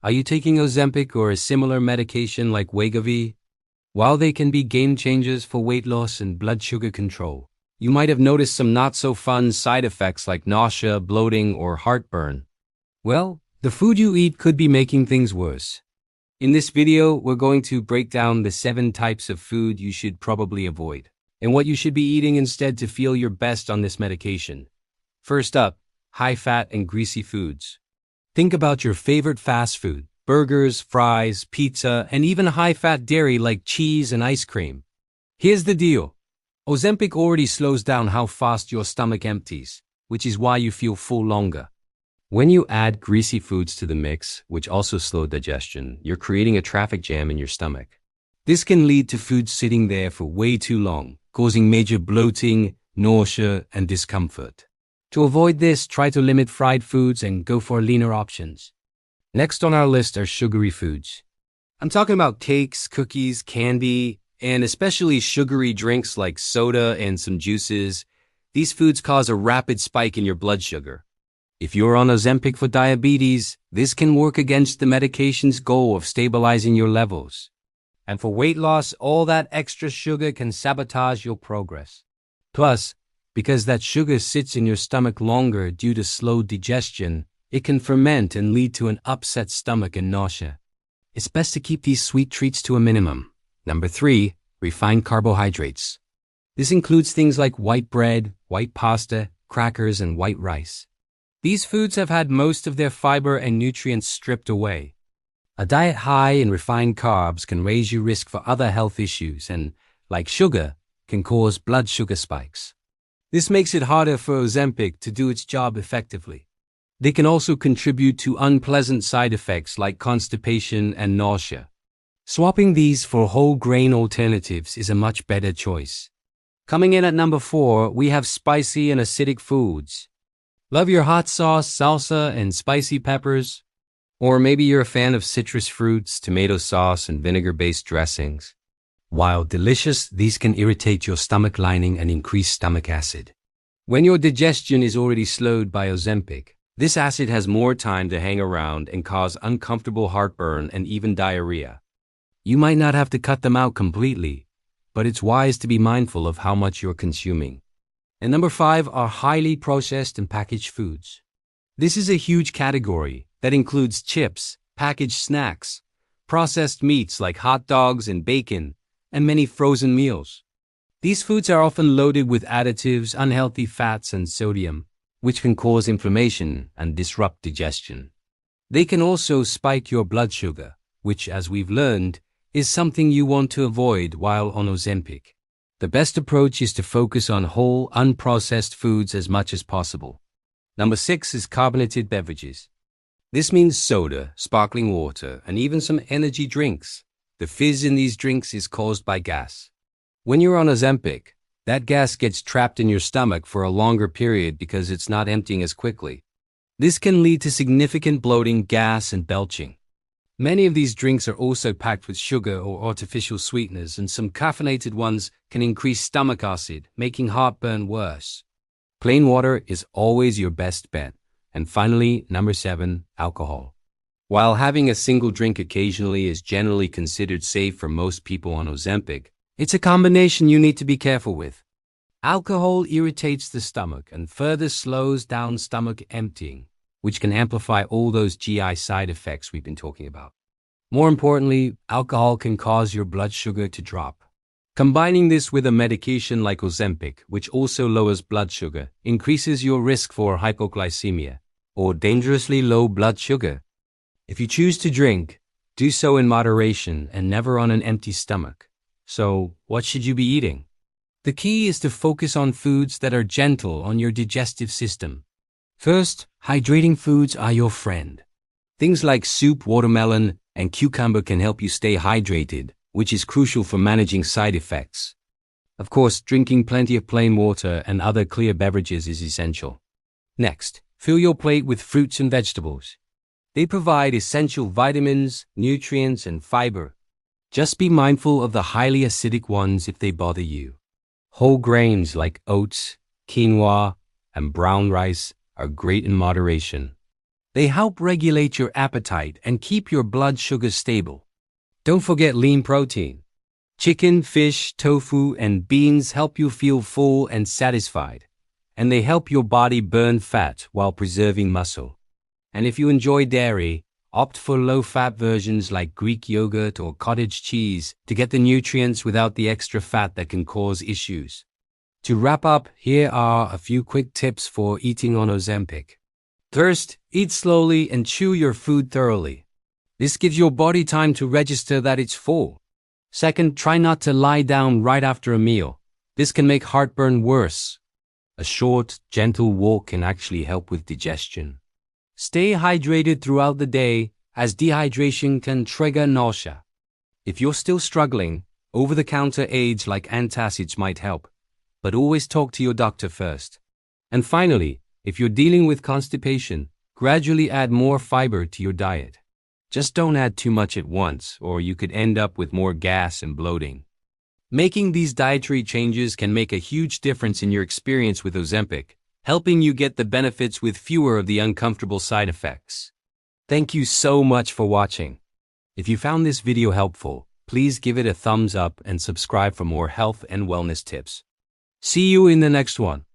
Are you taking Ozempic or a similar medication like Wegovy? While they can be game changers for weight loss and blood sugar control, you might have noticed some not-so-fun side effects like nausea, bloating, or heartburn. Well, the food you eat could be making things worse. In this video, we're going to break down the 7 types of food you should probably avoid, and what you should be eating instead to feel your best on this medication. First up, high-fat and greasy foods. Think about your favorite fast food, burgers, fries, pizza, and even high-fat dairy like cheese and ice cream. Here's the deal. Ozempic already slows down how fast your stomach empties, which is why you feel full longer. When you add greasy foods to the mix, which also slow digestion, you're creating a traffic jam in your stomach. This can lead to food sitting there for way too long, causing major bloating, nausea, and discomfort. To avoid this, try to limit fried foods and go for leaner options. Next on our list are sugary foods. I'm talking about cakes, cookies, candy, and especially sugary drinks like soda and some juices. These foods cause a rapid spike in your blood sugar. If you're on Ozempic for diabetes, this can work against the medication's goal of stabilizing your levels. And for weight loss, all that extra sugar can sabotage your progress. Plus, because that sugar sits in your stomach longer due to slow digestion, it can ferment and lead to an upset stomach and nausea. It's best to keep these sweet treats to a minimum. Number 3, refined carbohydrates. This includes things like white bread, white pasta, crackers, and white rice. These foods have had most of their fiber and nutrients stripped away. A diet high in refined carbs can raise your risk for other health issues and, like sugar, can cause blood sugar spikes. This makes it harder for Ozempic to do its job effectively. They can also contribute to unpleasant side effects like constipation and nausea. Swapping these for whole grain alternatives is a much better choice. Coming in at number 4, we have spicy and acidic foods. Love your hot sauce, salsa, and spicy peppers? Or maybe you're a fan of citrus fruits, tomato sauce, and vinegar-based dressings. While delicious, these can irritate your stomach lining and increase stomach acid. When your digestion is already slowed by Ozempic, this acid has more time to hang around and cause uncomfortable heartburn and even diarrhea. You might not have to cut them out completely, but it's wise to be mindful of how much you're consuming. And number 5 are highly processed and packaged foods. This is a huge category that includes chips, packaged snacks, processed meats like hot dogs and bacon, and many frozen meals. These foods are often loaded with additives, unhealthy fats, and sodium, which can cause inflammation and disrupt digestion. They can also spike your blood sugar, which, as we've learned, is something you want to avoid while on Ozempic. The best approach is to focus on whole, unprocessed foods as much as possible. Number 6 is carbonated beverages. This means soda, sparkling water, and even some energy drinks. The fizz in these drinks is caused by gas. When you're on Ozempic, that gas gets trapped in your stomach for a longer period because it's not emptying as quickly. This can lead to significant bloating, gas, and belching. Many of these drinks are also packed with sugar or artificial sweeteners, and some caffeinated ones can increase stomach acid, making heartburn worse. Plain water is always your best bet. And finally, number 7, alcohol. While having a single drink occasionally is generally considered safe for most people on Ozempic, it's a combination you need to be careful with. Alcohol irritates the stomach and further slows down stomach emptying, which can amplify all those GI side effects we've been talking about. More importantly, alcohol can cause your blood sugar to drop. Combining this with a medication like Ozempic, which also lowers blood sugar, increases your risk for hypoglycemia, or dangerously low blood sugar. If you choose to drink, do so in moderation and never on an empty stomach. So, what should you be eating? The key is to focus on foods that are gentle on your digestive system. First, hydrating foods are your friend. Things like soup, watermelon, and cucumber can help you stay hydrated, which is crucial for managing side effects. Of course, drinking plenty of plain water and other clear beverages is essential. Next, fill your plate with fruits and vegetables. They provide essential vitamins, nutrients, and fiber. Just be mindful of the highly acidic ones if they bother you. Whole grains like oats, quinoa, and brown rice are great in moderation. They help regulate your appetite and keep your blood sugar stable. Don't forget lean protein. Chicken, fish, tofu, and beans help you feel full and satisfied, and they help your body burn fat while preserving muscle. And if you enjoy dairy, opt for low-fat versions like Greek yogurt or cottage cheese to get the nutrients without the extra fat that can cause issues. To wrap up, here are a few quick tips for eating on Ozempic. First, eat slowly and chew your food thoroughly. This gives your body time to register that it's full. Second, try not to lie down right after a meal. This can make heartburn worse. A short, gentle walk can actually help with digestion. Stay hydrated throughout the day, as dehydration can trigger nausea. If you're still struggling, over-the-counter aids like antacids might help, but always talk to your doctor first. And finally, if you're dealing with constipation, gradually add more fiber to your diet. Just don't add too much at once, or you could end up with more gas and bloating. Making these dietary changes can make a huge difference in your experience with Ozempic, helping you get the benefits with fewer of the uncomfortable side effects. Thank you so much for watching. If you found this video helpful, please give it a thumbs up and subscribe for more health and wellness tips. See you in the next one.